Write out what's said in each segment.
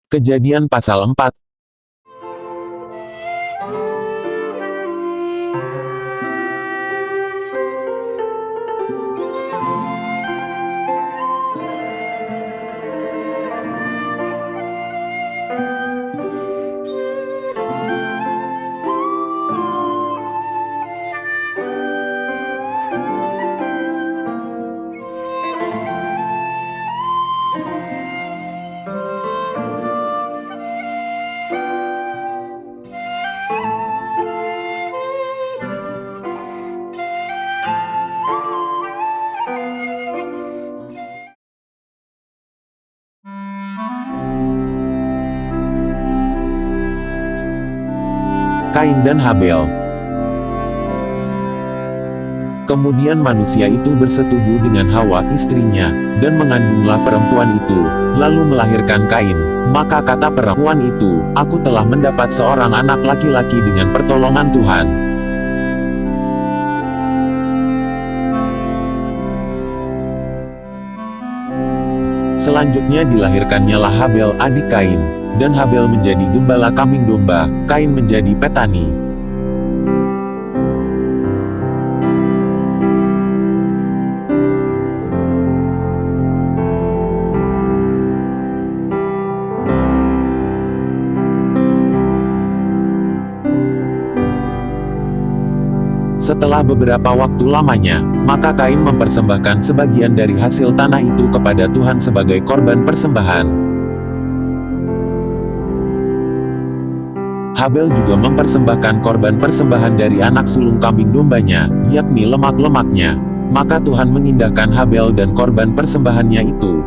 Kejadian pasal 4. Kain dan Habel. Kemudian manusia itu bersetubuh dengan Hawa istrinya, dan mengandunglah perempuan itu, lalu melahirkan Kain. Maka kata perempuan itu, "Aku telah mendapat seorang anak laki-laki dengan pertolongan Tuhan." Selanjutnya dilahirkannya lah Habel adik Kain, dan Habel menjadi gembala kambing domba, Kain menjadi petani. Setelah beberapa waktu lamanya, maka Kain mempersembahkan sebagian dari hasil tanah itu kepada Tuhan sebagai korban persembahan. Habel juga mempersembahkan korban persembahan dari anak sulung kambing dombanya, yakni lemak-lemaknya. Maka Tuhan mengindahkan Habel dan korban persembahannya itu.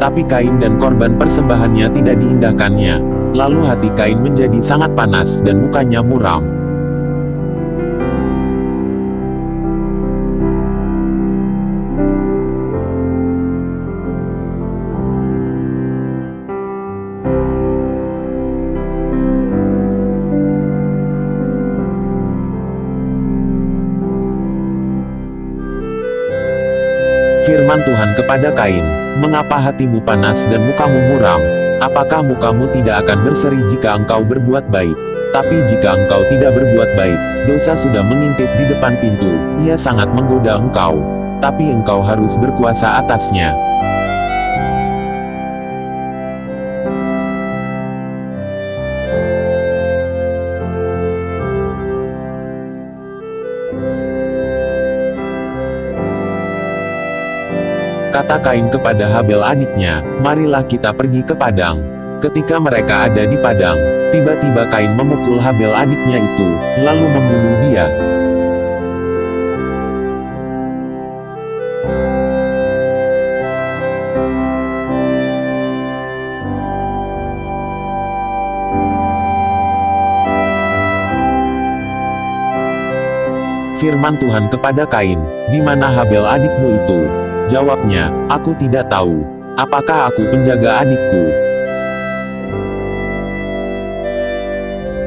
Tapi Kain dan korban persembahannya tidak diindahkannya. Lalu hati Kain menjadi sangat panas dan mukanya muram. Firman Tuhan kepada Kain, "Mengapa hatimu panas dan mukamu muram? Apakah mukamu tidak akan berseri jika engkau berbuat baik? Tapi jika engkau tidak berbuat baik, dosa sudah mengintip di depan pintu, ia sangat menggoda engkau. Tapi engkau harus berkuasa atasnya." Kata Kain kepada Habel adiknya, "Marilah kita pergi ke padang." Ketika mereka ada di padang, tiba-tiba Kain memukul Habel adiknya itu, lalu membunuh dia. Firman Tuhan kepada Kain, "Di mana Habel adikmu itu?" Jawabnya, "Aku tidak tahu. Apakah aku penjaga adikku?"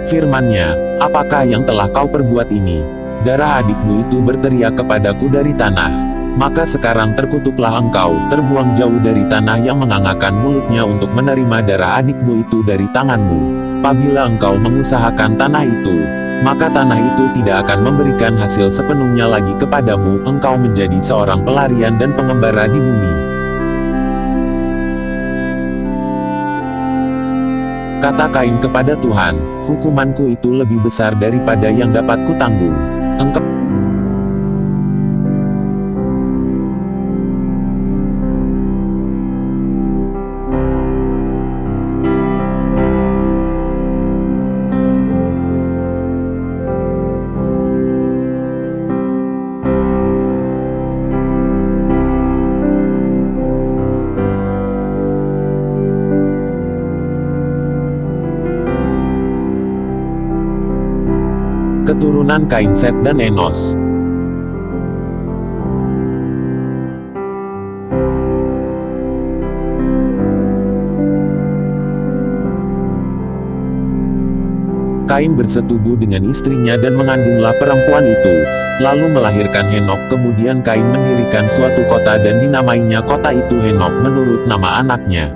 Firman-Nya, "Apakah yang telah kau perbuat ini? Darah adikmu itu berteriak kepadaku dari tanah. Maka sekarang terkutuklah engkau, terbuang jauh dari tanah yang mengangakkan mulutnya untuk menerima darah adikmu itu dari tanganmu. Apabila engkau mengusahakan tanah itu, maka tanah itu tidak akan memberikan hasil sepenuhnya lagi kepadamu, engkau menjadi seorang pelarian dan pengembara di bumi." Kata Kain kepada Tuhan, "Hukumanku itu lebih besar daripada yang dapat kutanggung. Engkau..." Keturunan Kain, Set dan Enos. Kain bersetubuh dengan istrinya dan mengandunglah perempuan itu, lalu melahirkan Henok. Kemudian Kain mendirikan suatu kota dan dinamainya kota itu Henok menurut nama anaknya.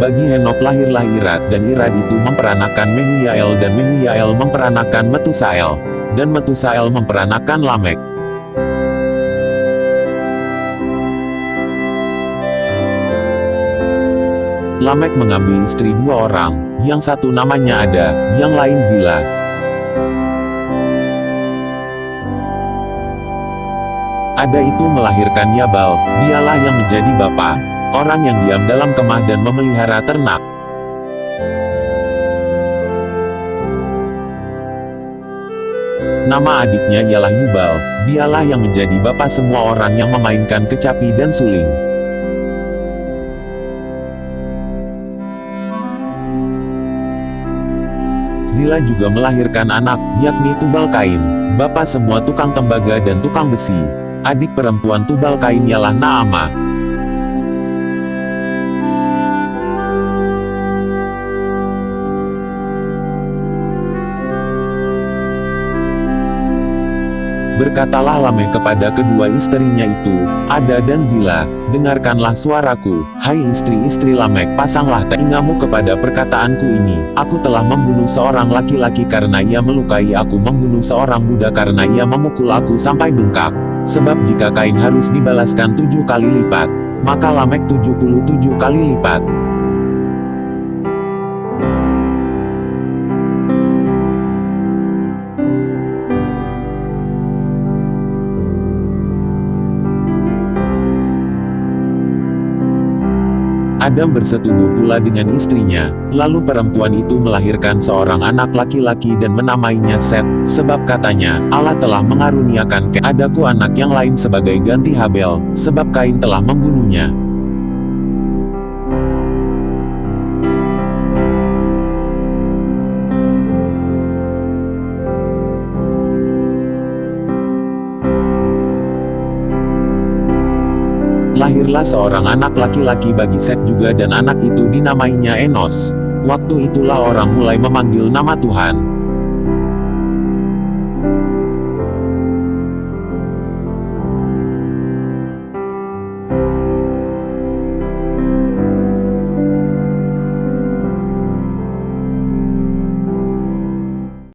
Bagi Henok lahirlah Irad, dan Irad itu memperanakan Mehuyael, dan Mehuyael memperanakan Metusael, dan Metusael memperanakan Lamek. Lamek mengambil istri dua orang, yang satu namanya Ada, yang lain Zila. Ada itu melahirkan Yabal, dialah yang menjadi bapa orang yang diam dalam kemah dan memelihara ternak. Nama adiknya ialah Yubal, dialah yang menjadi bapa semua orang yang memainkan kecapi dan suling. Zila juga melahirkan anak, yakni Tubal Kain, bapa semua tukang tembaga dan tukang besi. Adik perempuan Tubal Kain ialah Naamah. Berkatalah Lameh kepada kedua istrinya itu, Ada dan Zila, dengarkanlah suaraku, hai istri-istri Lameh, pasanglah telingamu kepada perkataanku ini. Aku telah membunuh seorang laki-laki karena ia melukai aku, membunuh seorang budak karena ia memukul aku sampai bengkak. Sebab jika Kain harus dibalaskan 7 kali lipat, maka Lamek 77 kali lipat. Adam bersetubuh pula dengan istrinya, lalu perempuan itu melahirkan seorang anak laki-laki dan menamainya Set, sebab katanya, Allah telah mengaruniakan kepadaku anak yang lain sebagai ganti Habel, sebab Kain telah membunuhnya. Lahirlah seorang anak laki-laki bagi Set juga dan anak itu dinamainya Enos. Waktu itulah orang mulai memanggil nama Tuhan,